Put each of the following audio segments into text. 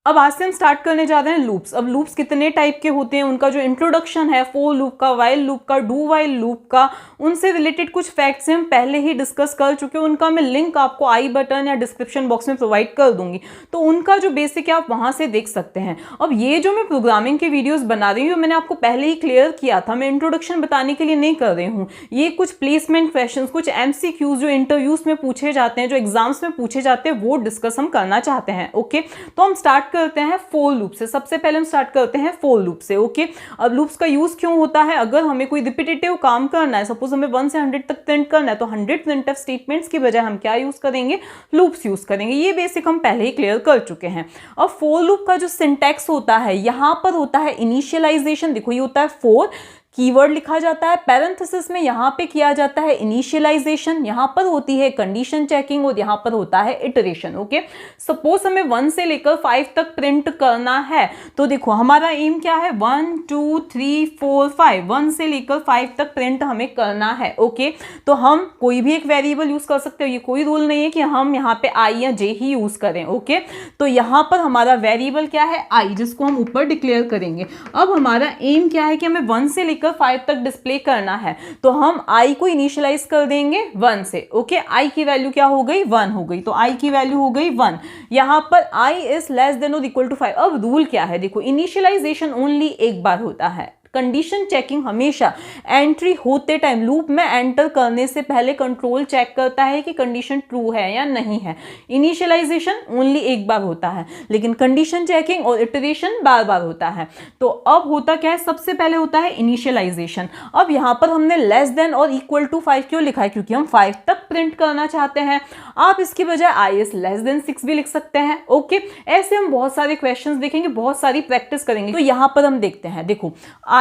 अब आज से हम स्टार्ट करने जा रहे हैं लूप्स। अब लूप्स कितने टाइप के होते हैं, उनका जो इंट्रोडक्शन है, फॉर लूप का, वाइल लूप का, डू वाइल लूप का, उनसे रिलेटेड कुछ फैक्ट्स हम पहले ही डिस्कस कर चुके हैं। उनका मैं लिंक आपको आई बटन या डिस्क्रिप्शन बॉक्स में प्रोवाइड कर दूंगी, तो उनका जो बेसिक है आप वहां से देख सकते हैं। अब ये जो मैं प्रोग्रामिंग के वीडियोज बना रही हूँ, मैंने आपको पहले ही क्लियर किया था, मैं इंट्रोडक्शन बताने के लिए नहीं कर रही हूँ। ये कुछ प्लेसमेंट क्वेश्चन, कुछ MCQs जो इंटरव्यूज में पूछे जाते हैं, जो एग्जाम्स में पूछे जाते हैं, वो डिस्कस हम करना चाहते हैं। ओके, तो हम स्टार्ट करते हैं फॉर लूप से। सबसे पहले हम स्टार्ट करते हैं फॉर लूप से। ओके, अब लूप्स का यूज क्यों होता है? अगर हमें कोई रिपीटेटिव काम करना है, सपोज हमें 1 से 100 तक प्रिंट करना है, तो 100 प्रिंटफ स्टेटमेंट्स की बजाय हम क्या यूज करेंगे? लूप्स यूज करेंगे। ये बेसिक हम पहले ही क्लियर कर चुके हैं। अब फॉर लूप का जो सिंटैक्स होता है, यहां पर होता है इनिशियलाइजेशन। देखो ये होता है फॉर, कीवर्ड लिखा जाता है, पैरेंथेसिस में यहां पे किया जाता है इनिशियलाइजेशन, यहां पर होती है कंडीशन चेकिंग और यहां पर होता है इटरेशन। ओके, सपोज हमें 1 से लेकर 5 तक प्रिंट करना है, तो देखो हमारा एम क्या है, 1 2 3 4 5, 1 से लेकर 5 तक प्रिंट हमें करना है। ओके, तो हम कोई भी एक वेरिएबल यूज कर सकते हो, ये कोई रूल नहीं है कि हम यहाँ पे आई या जे ही यूज करें। ओके, तो यहाँ पर हमारा वेरिएबल क्या है, आई, जिसको हम ऊपर डिक्लेयर करेंगे। अब हमारा एम क्या है कि हमें 1 से 5 तक डिस्प्ले करना है, तो हम i को इनिशियलाइज कर देंगे 1 से। ओके, i की वैल्यू क्या हो गई, 1 हो गई, तो i की वैल्यू हो गई 1। यहां पर i इज लेस देन और इक्वल टू 5। अब रूल क्या है, देखो इनिशियलाइजेशन ओनली एक बार होता है, कंडीशन चेकिंग हमेशा एंट्री होते टाइम, लूप में एंटर करने से पहले कंट्रोल चेक करता है कि कंडीशन ट्रू है या नहीं है। इनिशियलाइजेशन ओनली एक बार होता है, लेकिन कंडीशन चेकिंग और इटरेशन बार बार होता है। तो अब होता क्या है, सबसे पहले होता है इनिशियलाइजेशन। अब यहां पर हमने लेस देन और इक्वल टू 5 क्यों लिखा है, क्योंकि हम 5 तक प्रिंट करना चाहते हैं। आप इसकी बजाय आई इज लेस देन 6 भी लिख सकते हैं। ओके, ऐसे हम बहुत सारे क्वेश्चंस देखेंगे, बहुत सारी प्रैक्टिस करेंगे। तो यहां पर हम देखते हैं, देखो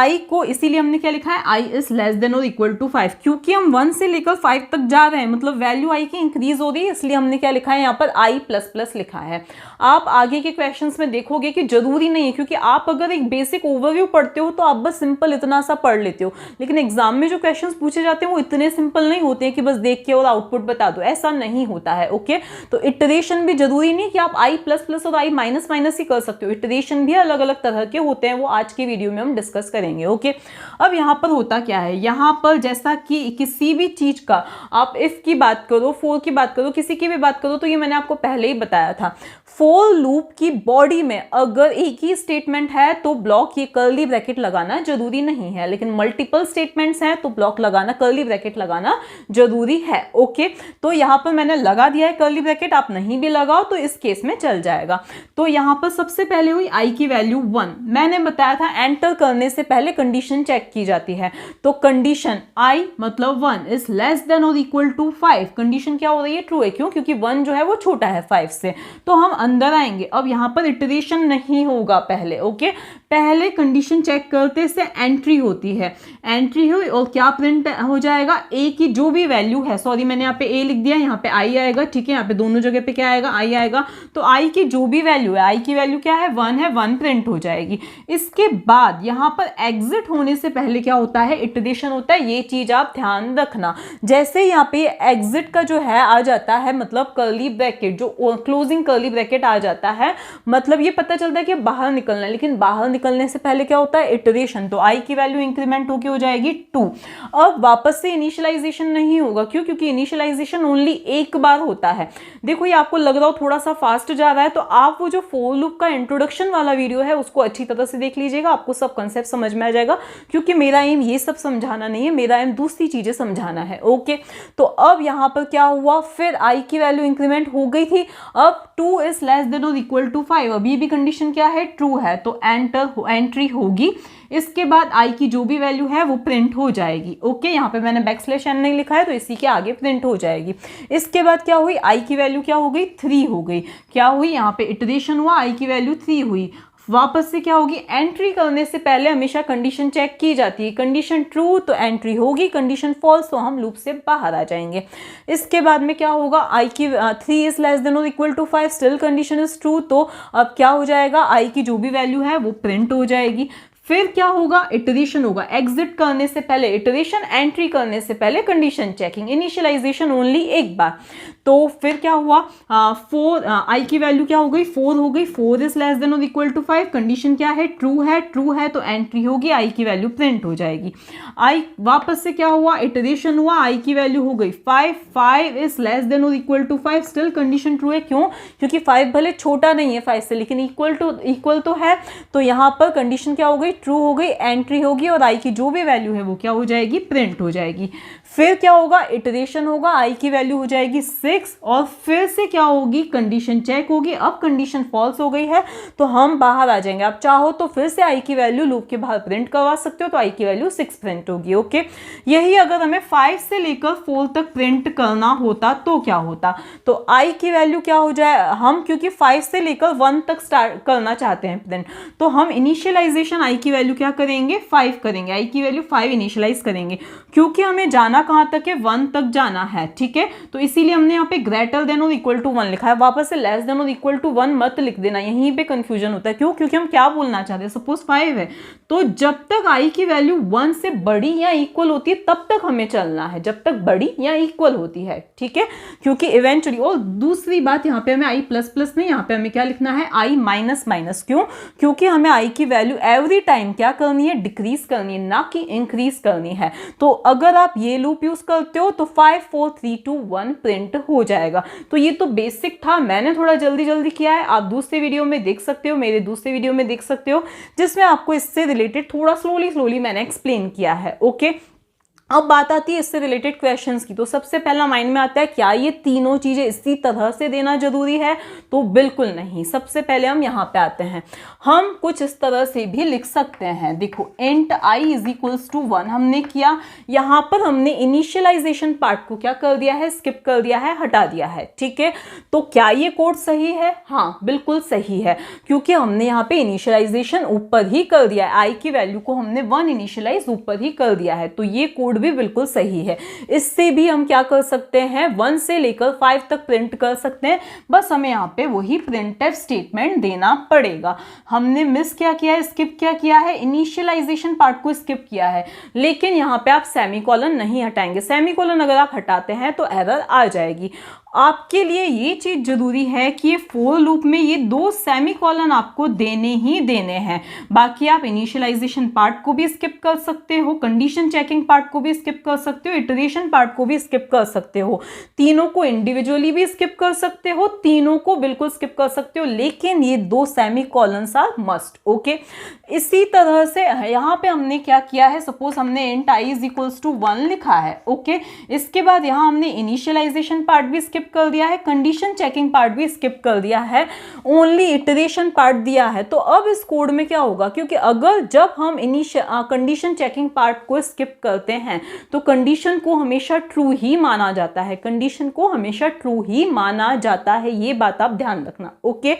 आई को इसीलिए हमने क्या लिखा है, आई इज लेस देन और इक्वल टू 5, क्योंकि हम 1 से लेकर 5 तक जा रहे हैं, मतलब वैल्यू आई की इंक्रीज हो रही है, इसलिए हमने क्या लिखा है यहाँ पर आई प्लस प्लस लिखा है। आप आगे के क्वेश्चंस में देखोगे कि जरूरी नहीं है, क्योंकि आप अगर एक बेसिक ओवरव्यू पढ़ते हो तो आप बस सिंपल इतना सा पढ़ लेते हो, लेकिन एग्जाम में जो क्वेश्चंस पूछे जाते हैं वो इतने सिंपल नहीं होते हैं कि बस देख के और आउटपुट बता दो, ऐसा नहीं होता है। ओके, तो इटरेशन भी जरूरी नहीं कि आप आई प्लस प्लस और आई माइनस माइनस ही कर सकते हो, इटरेशन भी अलग अलग तरह के होते हैं, वो आज की वीडियो में हम डिस्कस करेंगे। ओके, अब यहां पर होता क्या है, यहां पर जैसा कि किसी भी चीज का आप इफ की बात करो, फॉर की बात करो, किसी की भी बात करो, तो ये मैंने आपको पहले ही बताया था, फॉर लूप की बॉडी में अगर एक ही स्टेटमेंट है तो ब्लॉक ये कर्ली ब्रैकेट लगाना जरूरी नहीं है, लेकिन मल्टीपल स्टेटमेंट्स हैं तो ब्लॉक लगाना, कर्ली ब्रैकेट लगाना जरूरी है। ओके, तो यहां पर मैंने लगा दिया है कर्ली ब्रैकेट, आप नहीं भी लगाओ तो इस केस में चल जाएगा। तो यहां पर सबसे पहले हुई आई की वैल्यू 1, मैंने बताया था एंटर करने से पहले कंडीशन चेक की जाती है, तो कंडीशन आई मतलब 1 इज लेस देन और इक्वल टू 5, कंडीशन क्या हो रही है, ट्रू है। क्यों? क्योंकि 1 जो है वो छोटा है 5 से, तो हम अंदर आएंगे। अब यहां पर इटरेशन नहीं होगा पहले। ओके, पहले कंडीशन चेक करते से एंट्री होती है, एंट्री हुई और क्या प्रिंट हो जाएगा, ए की जो भी वैल्यू है, सॉरी मैंने यहाँ पे ए लिख दिया, यहाँ पे आई आएगा, ठीक है, यहाँ पे दोनों जगह पे क्या आएगा, आई आएगा। तो आई की जो भी वैल्यू है, आई की वैल्यू क्या है, 1 है, 1 प्रिंट हो जाएगी। इसके बाद यहाँ पर एग्जिट होने से पहले क्या होता है, इटरेशन होता है, ये चीज आप ध्यान रखना। जैसे यहाँ पे एग्जिट का जो है आ जाता है, मतलब कर्ली ब्रैकेट, जो क्लोजिंग कर्ली ब्रैकेट आ जाता है, मतलब ये पता चलता है कि बाहर निकलना है, लेकिन बाहर निकलने से पहले क्या होता है, इटरेशन। तो आई की वैल्यू इंक्रीमेंट होकर हो जाएगी 2। अब वापस से इनिशियलाइजेशन नहीं होगा, क्यों? क्योंकि इनिशियलाइजेशन ओनली एक बार होता है। देखो ये आपको लग रहा हो थोड़ा सा फास्ट जा रहा है, तो आप वो जो फॉर लूप का इंट्रोडक्शन वाला वीडियो है उसको अच्छी तरह से देख लीजिएगा, आपको सब कंसेप्ट समझ में आ जाएगा, क्योंकि मेरा एम ये सब समझाना नहीं है, मेरा एम दूसरी चीजें समझाना है। ओके, तो अब यहां पर क्या हुआ, फिर आई की वैल्यू इंक्रीमेंट हो गई थी, अब 2 इज लेस देन और इक्वल टू 5, अभी भी कंडीशन क्या है, ट्रू है, तो एंट्री होगी। इसके बाद आई की जो भी वैल्यू है वो प्रिंट हो जाएगी। ओके, यहाँ पे मैंने बैकस्लैश एन नहीं लिखा है, तो इसी के आगे प्रिंट हो जाएगी। इसके बाद क्या हुई, आई की वैल्यू क्या हो गई, 3 हो गई। क्या हुई, यहाँ पे इटरेशन हुआ, आई की वैल्यू 3 हुई। वापस से क्या होगी, एंट्री करने से पहले हमेशा कंडीशन चेक की जाती है, कंडीशन ट्रू तो एंट्री होगी, कंडीशन फॉल्स तो हम लूप से बाहर आ जाएंगे। इसके बाद में क्या होगा, आई की 3 इज लेस देन और equal to 5, still condition is true, तो अब क्या हो जाएगा, आई की जो भी वैल्यू है वो प्रिंट हो जाएगी। फिर क्या होगा, इटरेशन होगा, एग्जिट करने से पहले इटरेशन, एंट्री करने से पहले कंडीशन चेकिंग, इनिशियलाइजेशन ओनली एक बार। तो फिर क्या हुआ, 4 आई की वैल्यू क्या हो गई, 4 हो गई, 4 इज लेस देन और इक्वल टू 5, कंडीशन क्या है, ट्रू है, ट्रू है तो एंट्री होगी, आई की वैल्यू प्रिंट हो जाएगी। आई वापस से क्या हुआ, इटरेशन हुआ, आई की वैल्यू हो गई 5, 5 इज लेस देन और equal to 5, still condition true है, क्यों, क्योंकि 5 भले छोटा नहीं है 5 से, लेकिन इक्वल तो है, तो यहाँ पर कंडीशन क्या हो गई, ट्रू हो गई, एंट्री होगी और आई की जो भी वैल्यू है वो क्या हो जाएगी, प्रिंट हो जाएगी। फिर क्या होगा, इटरेशन होगा, आई की वैल्यू हो जाएगी 6 और फिर से क्या होगी, कंडीशन चेक होगी। अब कंडीशन फॉल्स हो गई है तो हम बाहर आ जाएंगे, आप चाहो तो फिर से आई की वैल्यू लूप के बाहर प्रिंट करवा सकते हो, तो आई की वैल्यू 6 प्रिंट होगी। ओके, यही अगर हमें 5 से लेकर 4 तक प्रिंट करना होता तो क्या होता, तो आई की वैल्यू क्या हो जाए, हम क्योंकि 5 से लेकर 1 तक स्टार्ट करना चाहते हैं प्रिंट, तो हम इनिशियलाइजेशन आई की वैल्यू क्या करेंगे, 5 करेंगे, आई की वैल्यू 5 इनिशियलाइज करेंगे, क्योंकि हमें जाना कहां तक है, 1 तक जाना है, ठीक है, तो इसीलिए हमने यहाँ पे ग्रेटर देन और इक्वल टू 1 लिखा है, वापस से लेस देन और इक्वल टू 1 मत लिख देना, यहीं पे कंफ्यूजन होता है, क्यों, क्योंकि हम क्या बोलना चाहते हैं, सपोज 5 है तो जब तक आई की वैल्यू 1 से बड़ी या इक्वल होती है तब तक हमें चलना है, जब तक बड़ी या इक्वल होती है, ठीक है, क्योंकि इवेंचुअली, और दूसरी बात यहाँ पे हमें आई प्लस प्लस नहीं, यहाँ पे हमें क्या लिखना है, आई माइनस माइनस, क्यों, क्योंकि हमें आई की वैल्यू एवरी टाइम क्या करनी है, डिक्रीज करनी है, ना कि इंक्रीज करनी है। तो अगर आप ये लूप यूज करते हो तो 5 4 3 2 1 प्रिंट हो जाएगा। तो ये तो बेसिक था, मैंने थोड़ा जल्दी जल्दी किया है, आप दूसरे वीडियो में देख सकते हो, मेरे दूसरे वीडियो में देख सकते हो, जिसमें आपको इससे रिलेटेड थोड़ा स्लोली मैंने एक्सप्लेन किया है। ओके, अब बात आती है इससे रिलेटेड क्वेश्चंस की। तो सबसे पहला माइंड में आता है, क्या ये तीनों चीजें इसी तरह से देना जरूरी है, तो बिल्कुल नहीं। सबसे पहले हम यहाँ पे आते हैं, हम कुछ इस तरह से भी लिख सकते हैं, देखो int I is equals to 1 हमने किया, यहाँ पर हमने इनिशियलाइजेशन पार्ट को क्या कर दिया है, स्किप कर दिया है, हटा दिया है, ठीक है। तो क्या ये कोड सही है, हाँ बिल्कुल सही है, क्योंकि हमने यहाँ पे इनिशियलाइजेशन ऊपर ही कर दिया है, आई की वैल्यू को हमने 1 इनिशियलाइज ऊपर ही कर दिया है, तो ये कोड भी बिल्कुल सही है। इससे भी हम क्या कर सकते हैं, 1 से लेकर 5 तक प्रिंट कर सकते हैं, बस हमें यहाँ पे वही प्रिंटफ स्टेटमेंट देना पड़ेगा। हमने मिस क्या किया है, स्किप क्या किया है, इनिशियलाइजेशन पार्ट को स्किप किया है, लेकिन यहाँ पे आप सेमीकोलन नहीं हटाएंगे, सेमीकोलन अगर आप हटाते हैं तो एरर आ जाएगी। आपके लिए ये चीज जरूरी है कि ये फॉर लूप में ये 2 सेमीकोलन आपको देने ही देने हैं, बाकी आप इनिशियलाइजेशन पार्ट को भी स्किप कर सकते हो, कंडीशन चेकिंग पार्ट को भी स्किप कर सकते हो, इटरेशन पार्ट को भी स्किप कर सकते हो, तीनों को इंडिविजुअली भी स्किप कर सकते हो, तीनों को बिल्कुल स्किप कर सकते हो, लेकिन ये 2 सेमीकोलन्स आर मस्ट। ओके, इसी तरह से यहाँ पे हमने क्या किया है, सपोज हमने int I is equals to 1 लिखा है, ओके, इसके बाद यहाँ हमने इनिशियलाइजेशन पार्ट भी स्किप कर दिया है, कंडीशन चेकिंग पार्ट भी स्किप कर दिया है, ओनली इटरेशन पार्ट दिया है। तो अब इस कोड में क्या होगा, क्योंकि अगर जब हम कंडीशन चेकिंग पार्ट को स्किप करते हैं तो कंडीशन को हमेशा ट्रू ही माना जाता है, कंडीशन को हमेशा ट्रू ही माना जाता है, ये बात आप ध्यान रखना। ओके,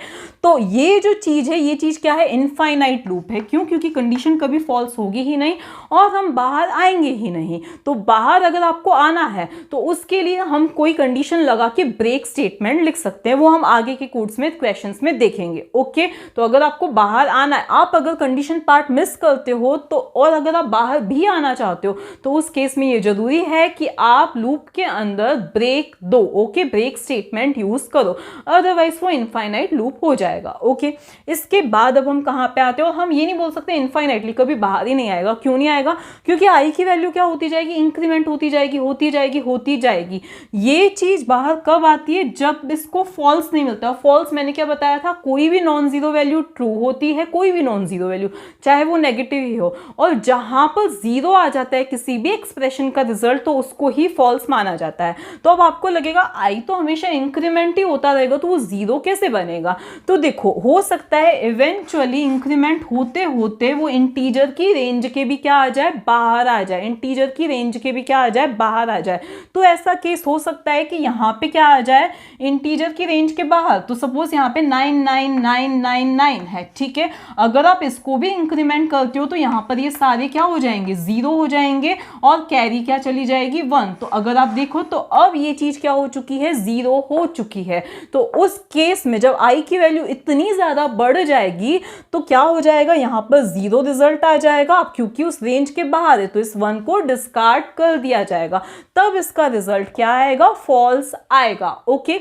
तो ये जो चीज है, ये चीज क्या है, इनफाइनाइट लूप है, क्यों, क्योंकि कंडीशन कभी फॉल्स होगी ही नहीं और हम बाहर आएंगे ही नहीं। तो बाहर अगर आपको आना है तो उसके लिए हम कोई कंडीशन लगा के ब्रेक स्टेटमेंट लिख सकते हैं, वो हम आगे के कोड्स में क्वेश्चंस में देखेंगे। ओके, तो अगर आपको बाहर आना है, आप अगर कंडीशन पार्ट मिस करते हो तो, और अगर आप बाहर भी आना चाहते हो तो उस केस में ये जरूरी है कि आप लूप के अंदर ब्रेक दो। ओके, ब्रेक स्टेटमेंट यूज करो, अदरवाइज वो इनफाइनाइट लूप हो जाएगा। ओके, इसके बाद अब हम कहां पे आते हो, हम ये नहीं बोल सकते इनफाइनाइटली कभी बाहर ही नहीं आएगा। क्यों नहीं आएगा, क्योंकि आई की वैल्यू क्या होती जाएगी, इंक्रीमेंट होती जाएगी होती जाएगी होती जाएगी। ये चीज बाहर कब आती है, जब इसको फॉल्स नहीं मिलता। फॉल्स मैंने क्या बताया था, कोई भी नॉन जीरो वैल्यू ट्रू होती है, कोई भी नॉन जीरो वैल्यू चाहे वो नेगेटिव ही हो, और जहां पर जीरो आ जाता है किसी भी एक्सप्रेशन का रिजल्ट तो उसको ही फॉल्स माना जाता है। तो अब आपको लगेगा आई तो हमेशा इंक्रीमेंट ही होता रहेगा तो वो जीरो कैसे बनेगा, तो देखो हो सकता है इवेंचुअली इंक्रीमेंट होते होते वो इंटीजर की रेंज के भी क्या आ जाए, बाहर आ जाए, इंटीजर की रेंज के भी क्या आ जाए, बाहर आ जाए। तो ऐसा केस हो सकता है कि यहाँ पे क्या आ जाए, इंटीजर की रेंज के बाहर। तो सपोज यहाँ पे 99999 है, ठीक है, अगर आप इसको भी इंक्रीमेंट करते हो तो यहाँ पर ये सारे क्या हो जाएंगे, जीरो हो जाएंगे, और कैरी क्या चली जाएगी 1। तो अगर आप देखो तो अब ये चीज क्या हो चुकी है, 0 हो चुकी है। तो उस केस में जब i की वैल्यू इतनी ज्यादा बढ़ जाएगी तो क्या हो जाएगा, यहां पर 0 रिजल्ट आ जाएगा। अब क्योंकि उस रेंज के बाहर है तो इस 1 को डिस्कार्ड कर दिया जाएगा, तब इसका रिजल्ट क्या आएगा, फॉल्स आएगा। ओके,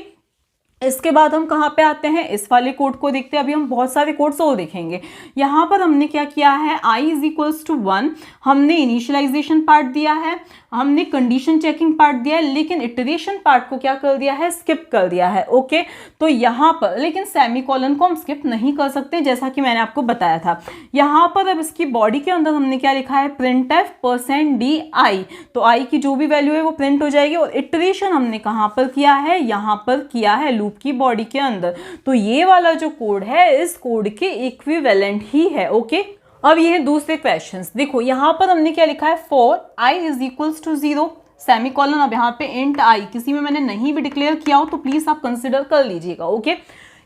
इसके बाद हम कहाँ पे आते हैं, इस वाले कोड को देखते हैं। अभी हम बहुत सारे कोड्स और देखेंगे। यहाँ पर हमने क्या किया है, i इज इक्वल्स टू 1, हमने इनिशियलाइजेशन पार्ट दिया है, हमने कंडीशन चेकिंग पार्ट दिया है, लेकिन इटरेशन पार्ट को क्या कर दिया है, स्किप कर दिया है। ओके, तो यहाँ पर लेकिन सेमीकोलन को हम स्किप नहीं कर सकते, जैसा कि मैंने आपको बताया था। यहाँ पर अब इसकी बॉडी के अंदर हमने क्या लिखा है, printf %di, तो i की जो भी वैल्यू है वो प्रिंट हो जाएगी। और इटरेशन हमने कहाँ पर किया है, यहाँ पर किया है लूप की बॉडी के अंदर। तो ये वाला जो कोड है इस कोड के इक्विवेलेंट ही है। ओके, अब ये है दूसरे क्वेश्चंस। देखो यहाँ पर हमने क्या लिखा है, for i is equals to 0 semicolon. अब यहाँ पे इंट i किसी में मैंने नहीं भी डिक्लेयर किया हो तो प्लीज आप कंसिडर कर लीजिएगा। ओके,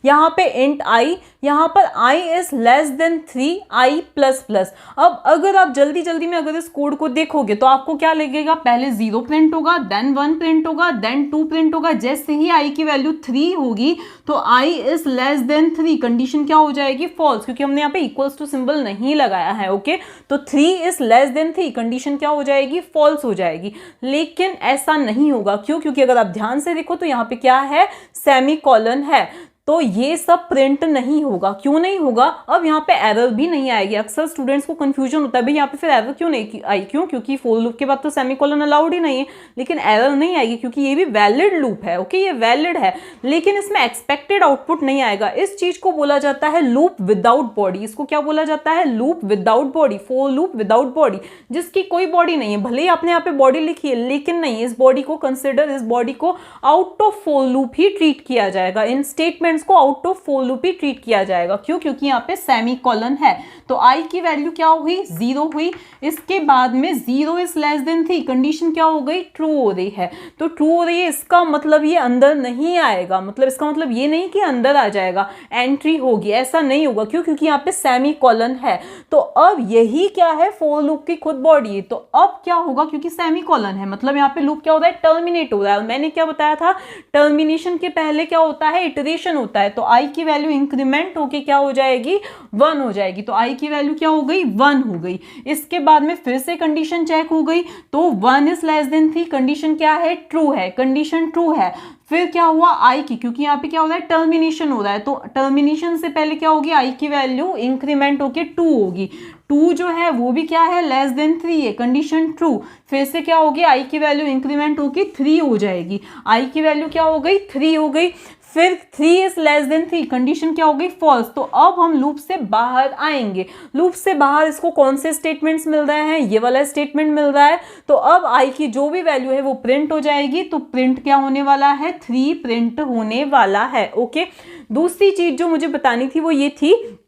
यहाँ पे इंट i, यहाँ पर i is less then 3 i plus plus. अब अगर आप जल्दी जल्दी में अगर इस कोड को देखोगे तो आपको क्या लगेगा, पहले 0 प्रिंट होगा, देन 1 प्रिंट होगा, देन 2 प्रिंट होगा। जैसे ही i की वैल्यू 3 होगी तो i is less then 3, condition क्या हो जाएगी, फॉल्स, क्योंकि हमने यहाँ पे इक्वल्स टू सिंबल नहीं लगाया है। ओके, तो 3 इज लेस देन 3, कंडीशन क्या हो जाएगी, फॉल्स हो जाएगी। लेकिन ऐसा नहीं होगा, क्यों, क्योंकि अगर आप ध्यान से देखो तो यहाँ पे क्या है, सेमीकोलन है, तो ये सब प्रिंट नहीं होगा। क्यों नहीं होगा, अब यहाँ पे एरर भी नहीं आएगी। अक्सर स्टूडेंट्स को कंफ्यूजन होता है भाई यहाँ पे फिर एरर क्यों नहीं आई, क्यों, क्योंकि फोर लूप के बाद तो सेमीकोलन अलाउड ही नहीं है। लेकिन एरर नहीं आएगी क्योंकि ये भी वैलिड लूप है। ओके, ये वैलिड है, लेकिन इसमें एक्सपेक्टेड आउटपुट नहीं आएगा। इस चीज को बोला जाता है लूप विदाउट बॉडी। इसको क्या बोला जाता है, loop without body, for loop without body, जिसकी कोई बॉडी नहीं है। भले ही आपने यहाँ पे बॉडी लिखी है लेकिन नहीं, इस बॉडी को कंसिडर, इस बॉडी को out of for loop he treat किया जाएगा। इन स्टेटमेंट को out of for loop he treat किया जाएगा। क्यों, क्योंकि यहाँ पे सेमीकोलन है। तो i की वैल्यू क्या हुई, 0 हुई। इसके बाद में 0 इज लेस देन 3, कंडीशन क्या हो गई, ट्रू हो रही है। तो ट्रू हो रही है, इसका मतलब ये अंदर नहीं आएगा, मतलब इसका मतलब ये नहीं कि अंदर आ जाएगा, एंट्री होगी, ऐसा नहीं होगा। क्यों, क्योंकि यहाँ पे सेमीकोलन है। तो अब यही क्या है, फोर लूप की खुद बॉडी है। तो अब क्या होगा, क्योंकि सेमीकोलन है मतलब यहाँ पे लूप क्या हो रहा है, टर्मिनेट हो रहा है। और मैंने क्या बताया था, टर्मिनेशन के पहले क्या होता है, इटरेशन होता है। तो i की वैल्यू इंक्रीमेंट होके क्या हो जाएगी, 1 हो जाएगी। तो i की वैल्यू क्या हो गई, 1 हो गई। इसके बाद में फिर से कंडीशन चेक हो गई, तो 1 इज लेस देन 3, कंडीशन क्या है, ट्रू है, कंडीशन ट्रू है। फिर क्या हुआ, i की, क्योंकि यहाँ पे क्या हो रहा है, टर्मिनेशन हो रहा है, तो टर्मिनेशन से पहले क्या होगी, i की वैल्यू इंक्रीमेंट होके 2 होगी। 2 जो है वो भी क्या है, लेस देन 3 है, कंडीशन ट्रू। फिर से क्या होगी, i की वैल्यू इंक्रीमेंट होके 3 हो जाएगी। i की वैल्यू क्या हो गई, 3 हो गई। फिर 3 इज लेस देन 3, कंडीशन क्या हो गई, फॉल्स। तो अब हम लूप से बाहर आएंगे। लूप से बाहर इसको कौन से स्टेटमेंट्स मिल रहे हैं, ये वाला स्टेटमेंट मिल रहा है। तो अब i की जो भी वैल्यू है वो प्रिंट हो जाएगी। तो प्रिंट क्या होने वाला है, 3 प्रिंट होने वाला है। ओके, दूसरी चीज जो मुझे बतानी थी वो ये थी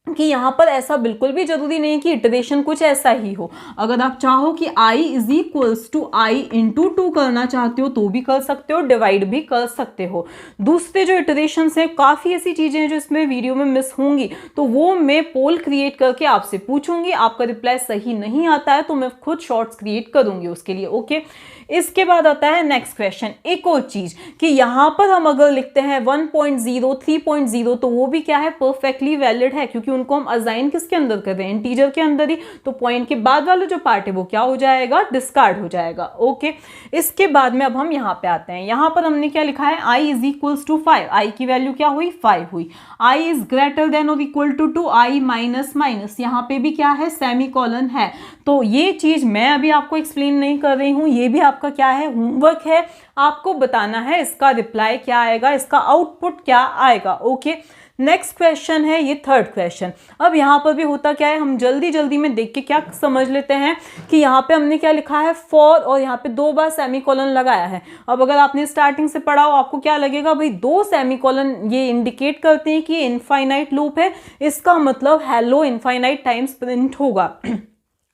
कि यहाँ पर ऐसा बिल्कुल भी जरूरी नहीं कि इटरेशन कुछ ऐसा ही हो। अगर आप चाहो कि i is equals to i into 2 करना चाहते हो तो भी कर सकते हो, डिवाइड भी कर सकते हो। दूसरे जो इटरेशंस हैं, काफ़ी ऐसी चीज़ें हैं जो इसमें वीडियो में मिस होंगी, तो वो मैं पोल क्रिएट करके आपसे पूछूंगी। आपका रिप्लाई सही नहीं आता है तो मैं खुद शॉर्ट्स क्रिएट करूंगी उसके लिए। ओके, इसके बाद आता है नेक्स्ट क्वेश्चन। एक और चीज कि यहाँ पर हम अगर लिखते हैं 1.0 3.0 तो वो भी क्या है, परफेक्टली वैलिड है, क्योंकि उनको हम असाइन किसके अंदर कर रहे हैं, इंटीजर के अंदर ही। तो पॉइंट के बाद वाला जो पार्ट है वो क्या हो जाएगा, डिस्कार्ड हो जाएगा। ओके, इसके बाद में अब हम यहाँ पे आते हैं। यहाँ पर हमने क्या लिखा है, i is equals to 5, i की वैल्यू क्या हुई, 5 हुई। i इज ग्रेटर देन और equal to 2, i minus minus, यहाँ पे भी क्या है, सेमीकोलन है। तो ये चीज मैं अभी आपको एक्सप्लेन नहीं कर रही हूँ, ये भी आपका क्या है, होमवर्क है। आपको बताना है इसका रिप्लाई क्या आएगा, इसका आउटपुट क्या आएगा। ओके, नेक्स्ट क्वेश्चन है ये थर्ड क्वेश्चन। अब यहाँ पर भी होता क्या है, हम जल्दी जल्दी में देख के क्या समझ लेते हैं कि यहाँ पे हमने क्या लिखा है, फॉर, और यहाँ पे 2 बार सेमीकोलन लगाया है। अब अगर आपने स्टार्टिंग से पढ़ा हो आपको क्या लगेगा, भाई 2 सेमीकोलन ये इंडिकेट करते हैं कि ये इनफाइनाइट लूप है, इसका मतलब हेलो इनफाइनाइट टाइम्स प्रिंट होगा।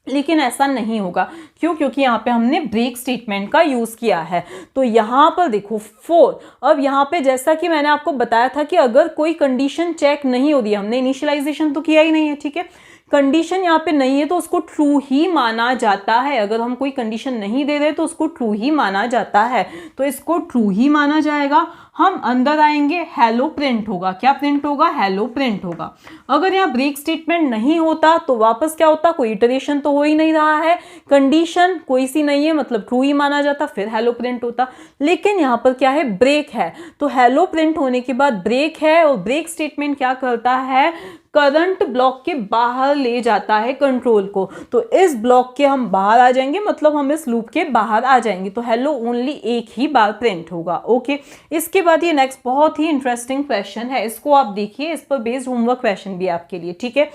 लेकिन ऐसा नहीं होगा, क्यों, क्योंकि यहाँ पे हमने ब्रेक स्टेटमेंट का यूज किया है। तो यहाँ पर देखो 4, अब यहाँ पे जैसा कि मैंने आपको बताया था कि अगर कोई कंडीशन चेक नहीं हो रही है, हमने इनिशियलाइजेशन तो किया ही नहीं है, ठीक है, कंडीशन यहाँ पे नहीं है तो उसको ट्रू ही माना जाता है। अगर हम कोई कंडीशन नहीं दे रहे तो उसको ट्रू ही माना जाता है, तो इसको ट्रू ही माना जाएगा। हम अंदर आएंगे, हेलो प्रिंट होगा। क्या प्रिंट होगा? हेलो प्रिंट होगा। अगर यहाँ ब्रेक स्टेटमेंट नहीं होता तो वापस क्या होता? कोई इटरेशन तो हो ही नहीं रहा है, कंडीशन कोई सी नहीं है, मतलब ट्रू ही माना जाता, फिर हेलो प्रिंट होता। लेकिन यहाँ पर क्या है? ब्रेक है, तो हेलो प्रिंट होने के बाद ब्रेक है, और ब्रेक स्टेटमेंट क्या करता है? करंट ब्लॉक के बाहर ले जाता है कंट्रोल को। तो इस ब्लॉक के हम बाहर आ जाएंगे, मतलब हम इस लूप के बाहर आ जाएंगे, तो हेलो ओनली एक ही बार प्रिंट होगा। ओके, इसके बाद ये नेक्स्ट बहुत ही इंटरेस्टिंग क्वेश्चन है, इसको आप देखिए, इस पर बेस्ड होमवर्क क्वेश्चन भी आपके लिए। ठीक है,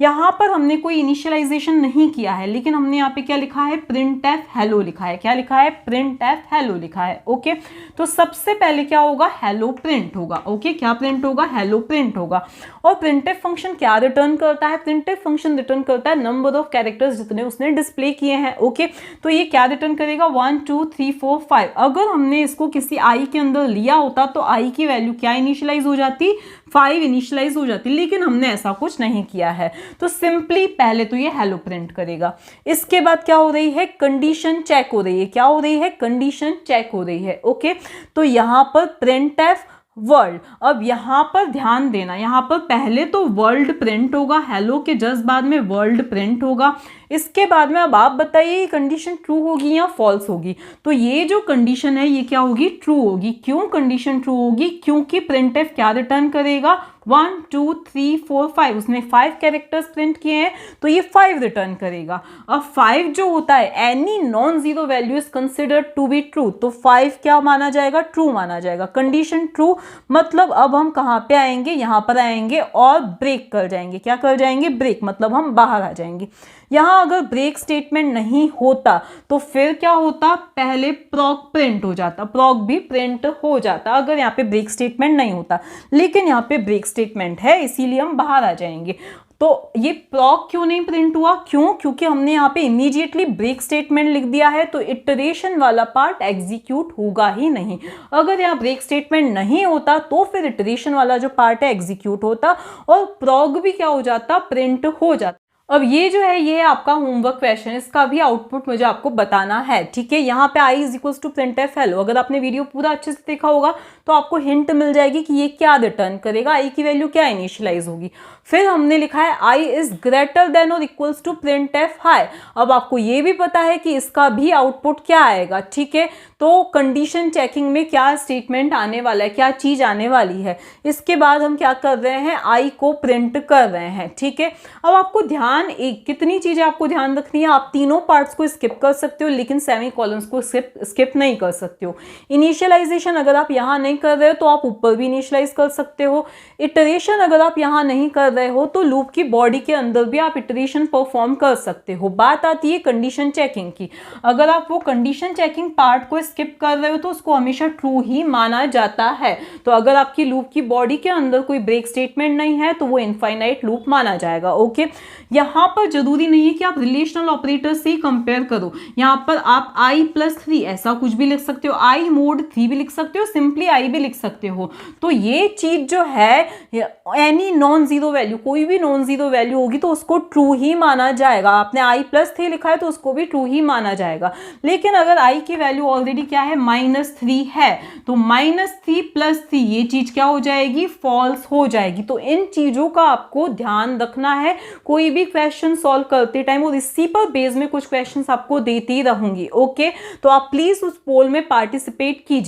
यहाँ पर हमने कोई इनिशियलाइजेशन नहीं किया है, लेकिन हमने यहाँ पे क्या लिखा है? प्रिंट एफ हेलो लिखा है। क्या लिखा है? प्रिंट एफ हेलो लिखा है। ओके, तो सबसे पहले क्या होगा? हेलो प्रिंट होगा। ओके, क्या प्रिंट होगा? हेलो प्रिंट होगा। और प्रिंट एफ फंक्शन क्या रिटर्न करता है? प्रिंट एफ फंक्शन रिटर्न करता है नंबर ऑफ कैरेक्टर्स जितने उसने डिस्प्ले किए हैं। ओके, तो ये क्या रिटर्न करेगा? 1 2 3 4 5। अगर हमने इसको किसी आई के अंदर लिया होता तो आई की वैल्यू क्या इनिशियलाइज हो जाती? 5 इनिशियलाइज हो जाती, लेकिन हमने ऐसा कुछ नहीं किया है, तो सिंपली पहले तो ये हेलो प्रिंट करेगा। इसके बाद क्या हो रही है? कंडीशन चेक हो रही है। क्या हो रही है? कंडीशन चेक हो रही है। ओके, तो यहां पर प्रिंट एफ वर्ल्ड। अब यहां पर ध्यान देना, यहां पर पहले तो वर्ल्ड प्रिंट होगा, हेलो के जस्ट बाद में वर्ल्ड प्रिंट होगा। इसके बाद में अब आप बताइए ये कंडीशन ट्रू होगी या फॉल्स होगी? तो ये जो कंडीशन है ये क्या होगी? ट्रू होगी। क्यों कंडीशन ट्रू होगी? क्योंकि प्रिंट एफ क्या रिटर्न करेगा? 1 2 3 4 5, उसने 5 कैरेक्टर्स प्रिंट किए हैं, तो ये 5 रिटर्न करेगा। अब 5 जो होता है, any non zero value is considered to be true, तो 5 क्या माना जाएगा? ट्रू माना जाएगा। कंडीशन ट्रू, मतलब अब हम कहाँ पे आएंगे? यहाँ पर आएंगे और ब्रेक कर जाएंगे। क्या कर जाएंगे? ब्रेक, मतलब हम बाहर आ जाएंगे। यहां अगर ब्रेक स्टेटमेंट नहीं होता तो फिर क्या होता? पहले प्रॉक प्रिंट हो जाता, प्रॉक भी प्रिंट हो जाता अगर यहाँ पे ब्रेक स्टेटमेंट नहीं होता। लेकिन यहाँ पे ब्रेक स्टेटमेंट है, इसीलिए हम बाहर आ जाएंगे। तो ये प्रॉक क्यों नहीं प्रिंट हुआ? क्यों? क्योंकि हमने यहाँ पे इमीडिएटली ब्रेक स्टेटमेंट लिख दिया है, तो इटरेशन वाला पार्ट एग्जीक्यूट होगा ही नहीं। अगर यहाँ ब्रेक स्टेटमेंट नहीं होता तो फिर इटरेशन वाला जो पार्ट है एग्जीक्यूट होता, और प्रॉक भी क्या हो जाता? प्रिंट हो जाता। अब ये जो है ये आपका होमवर्क क्वेश्चन, इसका भी आउटपुट मुझे आपको बताना है। ठीक है, यहाँ पे I is equals to print f hello. अगर आपने वीडियो पूरा अच्छे से देखा होगा तो आपको हिंट मिल जाएगी कि ये क्या रिटर्न करेगा, आई की वैल्यू क्या इनिशियलाइज होगी। फिर हमने लिखा है आई इज ग्रेटर देन और equals to print F hi. अब आपको ये भी पता है कि इसका भी आउटपुट क्या आएगा। ठीक है, तो कंडीशन चेकिंग में क्या स्टेटमेंट आने वाला है, क्या चीज आने वाली है। इसके बाद हम क्या कर रहे हैं? आई को प्रिंट कर रहे हैं। ठीक है, अब आपको ध्यान कितनी चीजें आपको ध्यान रखनी है। आप तीनों पार्ट्स को स्किप कर सकते हो, लेकिन सेमी कॉलम्स को स्किप नहीं कर सकते हो। इनिशियलाइजेशन अगर आप यहां नहीं कर रहे हो तो आप ऊपर भी इनिशियलाइज कर सकते हो। इटरेशन अगर आप यहां नहीं कर रहे हो तो लूप की बॉडी के अंदर भी आप इटरेशन परफॉर्म कर सकते हो। बात आती है कंडीशन चेकिंग की। अगर आप वो कंडीशन चेकिंग पार्ट को स्किप कर रहे हो तो उसको हमेशा ट्रू ही माना जाता है। तो अगर आपकी लूप की बॉडी के अंदर कोई ब्रेक स्टेटमेंट नहीं है तो वो इनफाइनाइट लूप माना जाएगा। ओके, यहाँ पर जरूरी नहीं है कि आप रिलेशनल ऑपरेटर से ही कंपेयर करो। यहाँ पर आप i+3 ऐसा कुछ भी लिख सकते हो, i mod 3 भी लिख सकते हो, सिंपली i भी लिख सकते हो। तो ये चीज जो है, एनी नॉन जीरो वैल्यू, कोई भी नॉन जीरो वैल्यू होगी तो उसको ट्रू ही माना जाएगा। आपने i+3 लिखा है तो उसको भी ट्रू ही माना जाएगा। लेकिन अगर i की वैल्यू ऑलरेडी क्या है? -3 है, तो -3 + 3 ये चीज क्या हो जाएगी? फॉल्स हो जाएगी। तो इन चीजों का आपको ध्यान रखना है कोई भी क्वेश्चन सॉल्व करते टाइम, और इसी पर बेस में कुछ क्वेश्चंस आपको देती रहूंगी। ओके, तो आप प्लीज उस पोल में पार्टिसिपेट कीजिए।